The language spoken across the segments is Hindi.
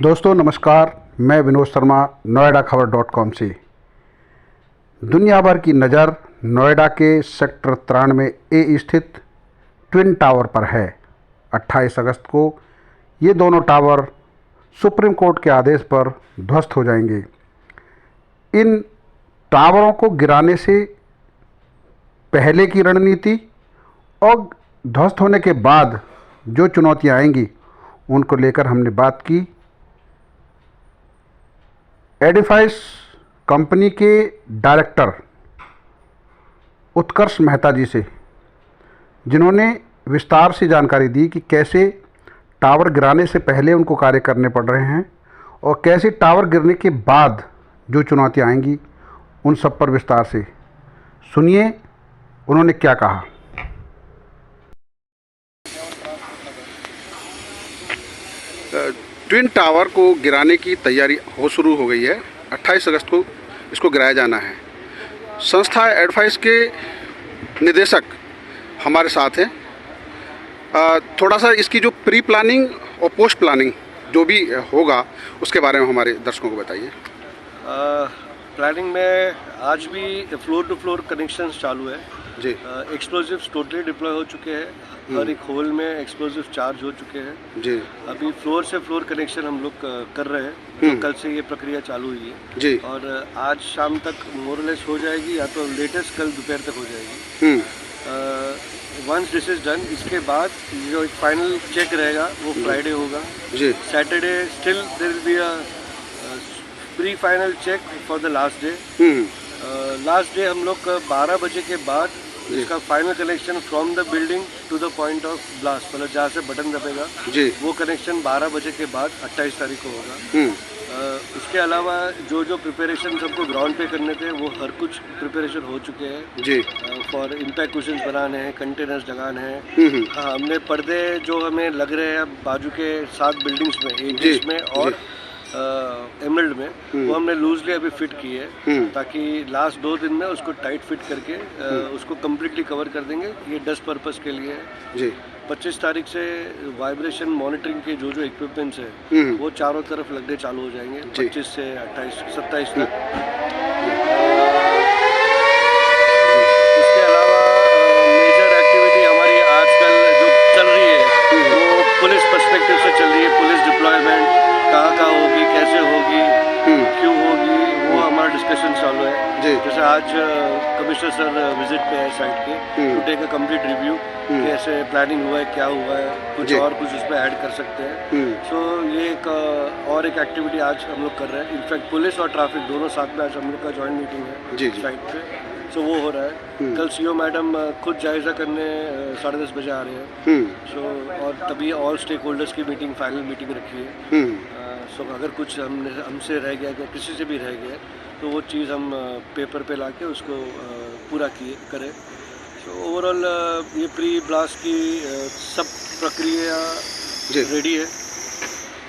दोस्तों नमस्कार, मैं विनोद शर्मा नोएडा खबर.com से। दुनिया भर की नज़र नोएडा के सेक्टर 93A स्थित ट्विन टावर पर है। 28 अगस्त को ये दोनों टावर सुप्रीम कोर्ट के आदेश पर ध्वस्त हो जाएंगे। इन टावरों को गिराने से पहले की रणनीति और ध्वस्त होने के बाद जो चुनौतियां आएंगी उनको लेकर हमने बात की एडिफाइस कंपनी के डायरेक्टर उत्कर्ष मेहता जी से, जिन्होंने विस्तार से जानकारी दी कि कैसे टावर गिराने से पहले उनको कार्य करने पड़ रहे हैं और कैसे टावर गिरने के बाद जो चुनौतियां आएंगी उन सब पर विस्तार से सुनिए उन्होंने क्या कहा। ट्विन टावर को गिराने की तैयारी शुरू हो गई है। 28 अगस्त को इसको गिराया जाना है। संस्था एडवाइस के निदेशक हमारे साथ हैं। थोड़ा सा इसकी जो प्री प्लानिंग और पोस्ट प्लानिंग जो भी होगा उसके बारे में हमारे दर्शकों को बताइए। प्लानिंग में आज भी फ्लोर टू फ्लोर कनेक्शंस चालू है जी। एक्सप्लोजिव्स टोटली डिप्लॉय हो चुके हैं। हर एक होल में एक्सप्लोजिव चार्ज हो चुके हैं जी। अभी फ्लोर से फ्लोर कनेक्शन हम लोग कर रहे हैं। तो कल से ये प्रक्रिया चालू हुई है जी। और आज शाम तक मोरलेस हो जाएगी या तो लेटेस्ट कल दोपहर तक हो जाएगी। वंस दिस इज डन, इसके बाद जो एक फाइनल चेक रहेगा वो फ्राइडे होगा जी। Saturday still there will be a pre final check for the last day. Last day हम लोग 12 बजे के बाद इसका final connection from the building to the point of blast, मतलब जहाँ से बटन दबेगा जी, वो कनेक्शन 12 बजे के बाद 28 तारीख को होगा। उसके अलावा जो जो प्रिपरेशन सबको ग्राउंड पे करने थे वो हर कुछ प्रिपरेशन हो चुके हैं जी। फॉर इम्पैक्ट कुशन्स बनाने हैं, कंटेनर्स लगाने हैं। हाँ, हमने पर्दे जो हमें लग रहे हैं बाजू के 7 बिल्डिंग्स में, एक इसमें और एमरल्ड में, वो हमने लूजली अभी फिट की है ताकि लास्ट 2 दिन में उसको टाइट फिट करके उसको कम्प्लीटली कवर कर देंगे। ये डस्ट पर्पस के लिए है जी। 25 तारीख से वाइब्रेशन मॉनिटरिंग के जो जो इक्विपमेंट्स है वो चारों तरफ लगने चालू हो जाएंगे 25 से 27 तक। इसके अलावा मेजर एक्टिविटी हमारी आजकल जो चल रही है वो पुलिस पर्सपेक्टिव से चल रही है। पुलिस डिप्लॉयमेंट कहाँ होगी, कैसे होगी, क्यों होगी, वो हमारा डिस्कशन चालू है जी। जैसे आज कमिश्नर सर विजिट पे है साइट के to take a complete review कि ऐसे प्लानिंग हुआ है, क्या हुआ है, कुछ और कुछ उस पर ऐड कर सकते हैं। सो ये एक और एक एक्टिविटी आज हम लोग कर रहे हैं। इनफैक्ट पुलिस और ट्रैफिक दोनों साथ में आज हम लोग का जॉइंट मीटिंग है जी साइट पे। सो वो हो रहा है। कल सीओ मैडम खुद जायज़ा करने 10:30 बजे आ रहे हैं। सो और तभी ऑल स्टेक होल्डर्स की मीटिंग, फाइनल मीटिंग रखी है। सो अगर कुछ हमसे रह गया या किसी से भी रह गया तो वो चीज़ हम पेपर पे लाके उसको पूरा करें। सो ओवरऑल ये प्री ब्लास्ट की सब प्रक्रिया रेडी है।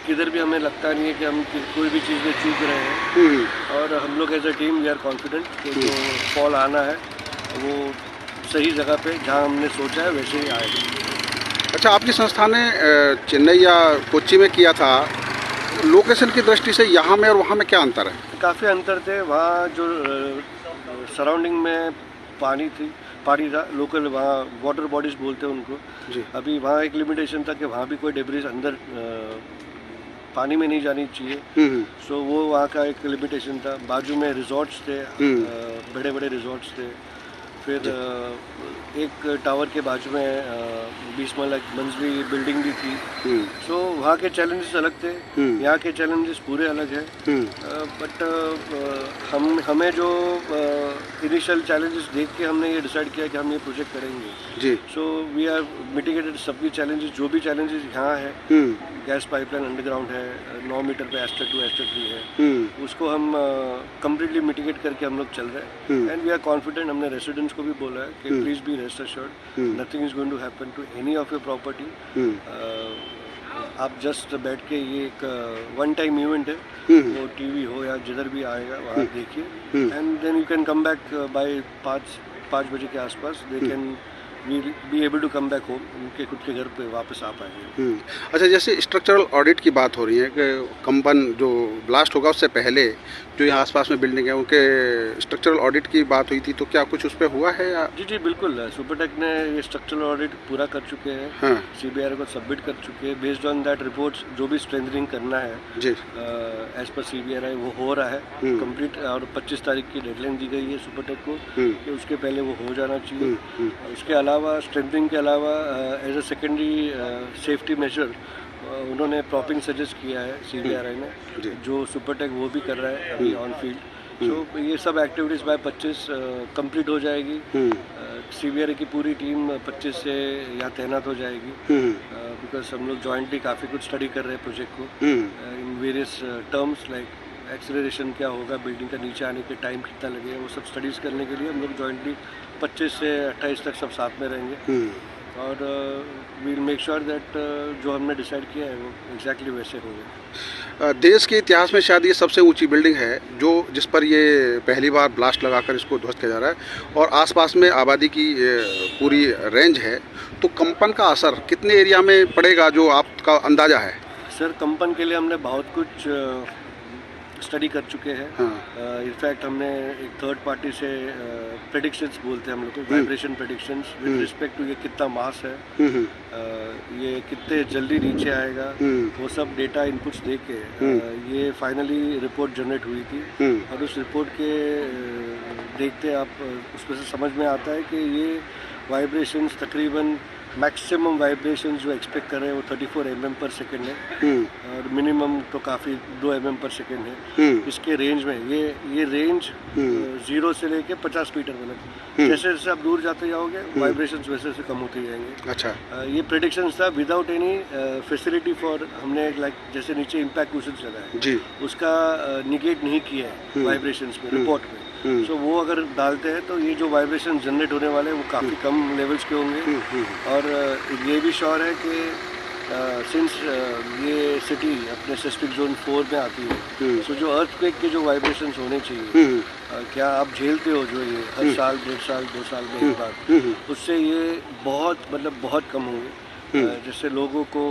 किधर भी हमें लगता नहीं है कि हम कोई भी चीज़ में चूक रहे हैं और हम लोग as a team we are confident कि जो फॉल आना है वो सही जगह पे जहाँ हमने सोचा है वैसे ही आएगा। अच्छा, आपकी संस्था ने चेन्नई या कोच्चि में किया था। लोकेशन की दृष्टि से यहाँ में और वहाँ में क्या अंतर है? काफ़ी अंतर थे। वहाँ जो सराउंडिंग में पानी था लोकल, वहाँ वाटर बॉडीज बोलते हैं उनको जी। अभी वहाँ एक लिमिटेशन था कि वहाँ भी कोई डेब्रिस अंदर पानी में नहीं जानी चाहिए। सो वो वहाँ का एक लिमिटेशन था। बाजू में रिजॉर्ट्स थे, बड़े बड़े रिजॉर्ट्स थे। फिर एक टावर के बाजू में 20 मंजिली बिल्डिंग भी थी। सो वहाँ के चैलेंजेस अलग थे, यहाँ के चैलेंजेस पूरे अलग हैं। बट हमें जो इनिशियल चैलेंजेस देख के हमने ये डिसाइड किया कि हम ये प्रोजेक्ट करेंगे जी। सो वी आर मिटिगेटेड सबकी चैलेंजेस, जो भी चैलेंजेस यहाँ है। गैस पाइपलाइन अंडरग्राउंड है, 9 मीटर पे एस्टर 2 एस्टर 3 है, उसको हम कम्प्लीटली मिटिगेट करके हम लोग चल रहे हैं। And we are confident. हमने रेसिडेंट्स को भी बोला है कि please be rest assured, nothing is going to happen to any of your property. आप जस्ट बैठ के ये एक वन टाइम इवेंट है, वो टीवी हो या जिधर भी आएगा वहाँ देखिए। And then you can come back by 5 बजे के आसपास। They can we be able to come back home, उनके खुद के घर पे वापस आ पाएंगे। अच्छा, जैसे स्ट्रक्चरल ऑडिट की बात हो रही है कि कंपन जो ब्लास्ट होगा उससे पहले जो यहाँ आसपास में बिल्डिंग है उनके स्ट्रक्चरल ऑडिट की बात हुई थी, तो क्या कुछ उस पर हुआ है या? जी बिल्कुल, सुपरटेक ने ये स्ट्रक्चरल ऑडिट पूरा कर चुके हैं। हाँ सीबीआई को सबमिट कर चुके हैं। बेस्ड ऑन दैट रिपोर्ट्स जो भी स्ट्रेंथनिंग करना है जी, एज पर सीबीआई वो हो रहा है कंप्लीट, और 25 तारीख की डेडलाइन दी गई है सुपरटेक को कि उसके पहले वो हो जाना चाहिए। उसके अलावा स्ट्रेंथनिंग के अलावा as a secondary safety measure उन्होंने प्रॉपिंग सजेस्ट किया है सीबीआई ने, जो सुपरटेक वो भी कर रहा है अभी ऑन फील्ड। सो ये सब एक्टिविटीज़ बाय 25 कंप्लीट हो जाएगी। सीबीआई की पूरी टीम 25 से यहाँ तैनात हो जाएगी, बिकॉज हम लोग जॉइंटली काफ़ी कुछ स्टडी कर रहे हैं प्रोजेक्ट को in various terms, like acceleration क्या होगा, बिल्डिंग का नीचे आने के टाइम कितना लगेगा, वो सब स्टडीज़ करने के लिए हम लोग जॉइंटली 25 से 28 तक सब साथ में रहेंगे। और वील मेक श्योर दैट जो हमने डिसाइड किया है वो एग्जैक्टली वैसे होगा। देश के इतिहास में शायद ये सबसे ऊंची बिल्डिंग है जो जिस पर ये पहली बार ब्लास्ट लगाकर इसको ध्वस्त किया जा रहा है, और आसपास में आबादी की पूरी रेंज है, तो कंपन का असर कितने एरिया में पड़ेगा जो आपका अंदाज़ा है? सर कंपन के लिए हमने बहुत कुछ स्टडी कर चुके हैं। इनफैक्ट हमने एक थर्ड पार्टी से प्रेडिक्शंस बोलते हैं हम लोग को, vibration predictions with respect to ये कितना मास है, ये कितने जल्दी नीचे आएगा, वो सब डेटा इनपुट्स दे के ये फाइनली रिपोर्ट जनरेट हुई थी। और उस रिपोर्ट के देखते आप उसमें से समझ में आता है कि ये वाइब्रेशंस तकरीबन मैक्सिमम वाइब्रेशंस जो एक्सपेक्ट कर रहे हैं वो 34 mm पर सेकेंड है, और मिनिमम तो काफ़ी 2 mm पर सेकेंड है। इसके रेंज में ये रेंज 0 से लेके 50 मीटर मतलब जैसे जैसे आप दूर जाते जाओगे वाइब्रेशंस वैसे वैसे कम होते जाएंगे। अच्छा, ये प्रेडिक्शंस था विदाउट एनी फैसिलिटी फॉर, हमने लाइक जैसे नीचे इम्पैक्ट क्वेश्चंस लगाए जी, उसका निगेट नहीं किया है वाइब्रेशंस में रिपोर्ट में। सो वो अगर डालते हैं तो ये जो वाइब्रेशन जनरेट होने वाले हैं वो काफ़ी कम लेवल्स के होंगे। और ये भी श्योर है कि सिंस ये सिटी अपने सिस्मिक जोन 4 में आती है, सो जो अर्थक्वेक के जो वाइब्रेशंस होने चाहिए क्या आप झेलते हो जो ये हर साल 1.5 साल 2 साल में एक बार, उससे ये बहुत कम होंगे, जिससे लोगों को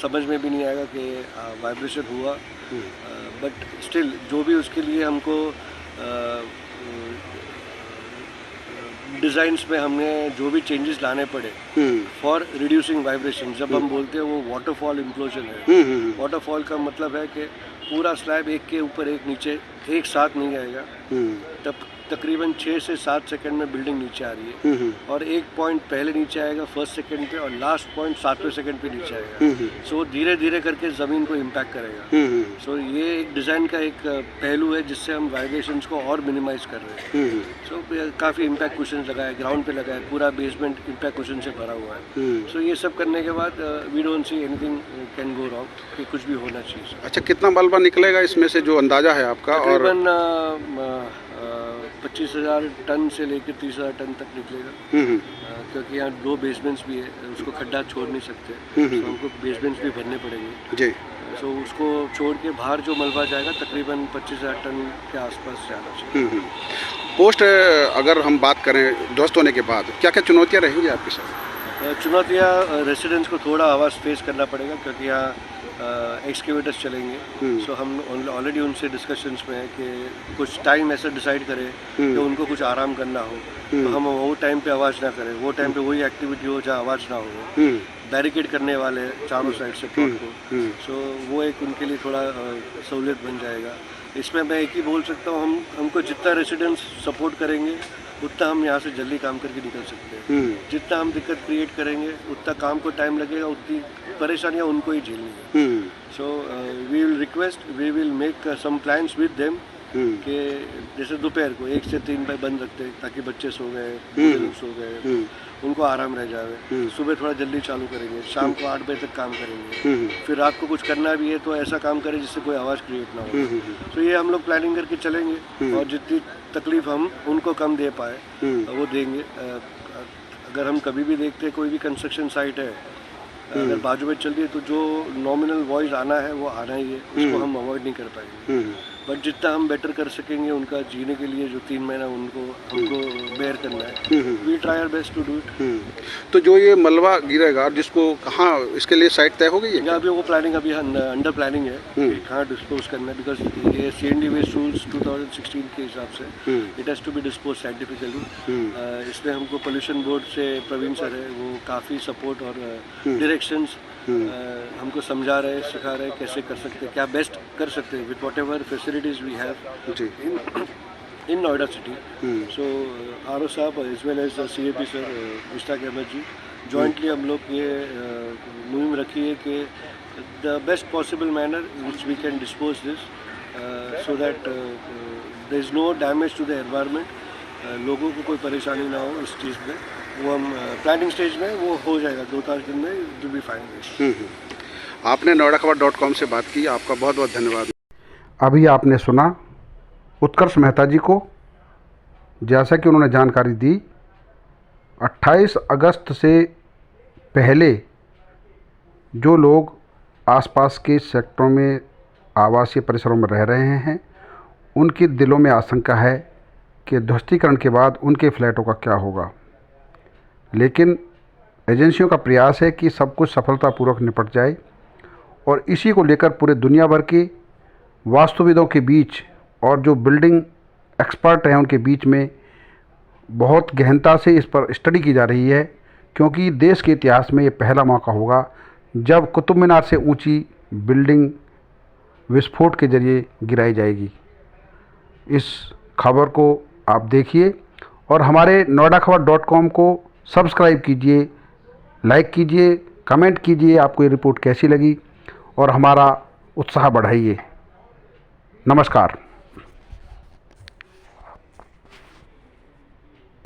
समझ में भी नहीं आएगा कि वाइब्रेशन हुआ। बट स्टिल जो भी उसके लिए हमको डिज़ाइंस में हमने जो भी चेंजेस लाने पड़े फॉर रिड्यूसिंग वाइब्रेशन, जब हम बोलते हैं वो वाटरफॉल इम्प्लोजन है। वाटरफॉल का मतलब है कि पूरा स्लैब एक के ऊपर एक नीचे एक साथ नहीं आएगा, तब तकरीबन 6 से 7 सेकंड में बिल्डिंग नीचे आ रही है, और एक पॉइंट पहले नीचे आएगा फर्स्ट सेकंड पे, और लास्ट पॉइंट 7वें सेकंड पे नीचे आएगा। सो धीरे धीरे करके ज़मीन को इम्पैक्ट करेगा। सो ये एक डिज़ाइन का एक पहलू है जिससे हम वाइब्रेशंस को और मिनिमाइज कर रहे हैं। सो काफ़ी इम्पैक्ट क्वेश्चन लगाए, ग्राउंड पे लगाए, पूरा बेसमेंट इम्पैक्ट क्वेश्चन से भरा हुआ है। सो ये सब करने के बाद we don't see anything can go wrong, कि कुछ भी होना चाहिए। अच्छा, कितना मलबा निकलेगा इसमें से जो अंदाज़ा है आपका? और 25,000 टन से लेकर 30,000 टन तक निकलेगा, क्योंकि यहाँ 2 बेसमेंट्स भी है, उसको खड्डा छोड़ नहीं सकते, तो हमको बेसमेंट्स भी भरने पड़ेंगे जी। सो उसको छोड़ के बाहर जो मलबा जाएगा तकरीबन 25,000 टन के आसपास जाना चाहिए। पोस्ट अगर हम बात करें ध्वस्त होने के बाद क्या क्या चुनौतियाँ रहेंगी आपके साथ? चुनौतियाँ रेसिडेंट्स को थोड़ा आवाज़ फेस करना पड़ेगा, क्योंकि यहाँ एक्सकेवेटर्स चलेंगे। सो हम ऑलरेडी उनसे डिस्कशंस में है कि कुछ टाइम ऐसा डिसाइड करें कि उनको कुछ आराम करना हो, तो हम वो टाइम पे आवाज़ ना करें, वो टाइम पे वही एक्टिविटी हो जहाँ आवाज़ ना हो। बैरिकेड करने वाले चारों साइड से प्लॉट को, सो वो एक उनके लिए थोड़ा सहूलियत बन जाएगा। इसमें मैं एक ही बोल सकता हूँ, हमको जितना रेसिडेंट्स सपोर्ट करेंगे उतना हम यहाँ से जल्दी काम करके निकल सकते हैं। जितना हम दिक्कत क्रिएट करेंगे उतना काम को टाइम लगेगा, उतनी परेशानियाँ उनको ही झेलनी है। So we will request, we will make some plans with them कि जैसे दोपहर को 1 से 3 पे बंद रखते हैं, ताकि बच्चे सो गए, बूढ़े लोग सो गए, उनको आराम रह जाए। सुबह थोड़ा जल्दी चालू करेंगे, शाम को 8 बजे तक काम करेंगे, फिर रात को कुछ करना भी है तो ऐसा काम करें जिससे कोई आवाज़ क्रिएट ना हो। तो ये हम लोग प्लानिंग करके चलेंगे, और जितनी तकलीफ हम उनको कम दे पाए वो देंगे। अगर हम कभी भी देखते हैं कोई भी कंस्ट्रक्शन साइट है, अगर बाजू में चल रही है, तो जो नॉमिनल वॉइस आना है वो आना ही है, उसको हम अवॉइड नहीं कर पाएंगे। बट जितना हम बेटर कर सकेंगे उनका जीने के लिए जो 3 महीना हमको बेयर करना है, we try our best to do it. तो जो ये मलबा गिरेगा जिसको कहाँ, इसके लिए साइट तय हो गई है? यहाँ अभी वो प्लानिंग अभी अंडर प्लानिंग है कि कहाँ डिस्पोज करना है, बिकॉज ये CND वेस्ट रूल्स 2016 के हिसाब से it has to be dispose scientifically. इसमें हमको पोल्यूशन बोर्ड से प्रवीण सर है, वो काफ़ी सपोर्ट और डायरेक्शंस हमको समझा रहे हैं, सिखा रहे हैं कैसे कर सकते हैं, क्या बेस्ट कर सकते हैं with whatever facilities we have in Noida city. So RO साहब as well as CAP sir Mushtaq Ahmad ji jointly हम लोग ये मुहिम रखी है कि the best possible manner which we can dispose this so that there is no damage to the environment, लोगों को कोई परेशानी ना हो इस चीज़ में। वो हम प्लानिंग स्टेज में वो हो जाएगा, 2-4 दिन में इट विल बी फाइन। आपने noidakhbar.com से बात की, आपका बहुत बहुत धन्यवाद। अभी आपने सुना उत्कर्ष मेहता जी को, जैसा कि उन्होंने जानकारी दी 28 अगस्त से पहले जो लोग आसपास के सेक्टरों में आवासीय परिसरों में रह रहे हैं उनके दिलों में आशंका है कि ध्वस्तीकरण के बाद उनके फ्लैटों का क्या होगा। लेकिन एजेंसियों का प्रयास है कि सब कुछ सफलतापूर्वक निपट जाए और इसी को लेकर पूरे दुनिया भर के वास्तुविदों के बीच और जो बिल्डिंग एक्सपर्ट हैं उनके बीच में बहुत गहनता से इस पर स्टडी की जा रही है, क्योंकि देश के इतिहास में ये पहला मौका होगा जब कुतुब मीनार से ऊंची बिल्डिंग विस्फोट के जरिए गिराई जाएगी। इस खबर को आप देखिए और हमारे noidakhbar.com को सब्सक्राइब कीजिए, लाइक कीजिए, कमेंट कीजिए आपको ये रिपोर्ट कैसी लगी और हमारा उत्साह बढ़ाइए। नमस्कार।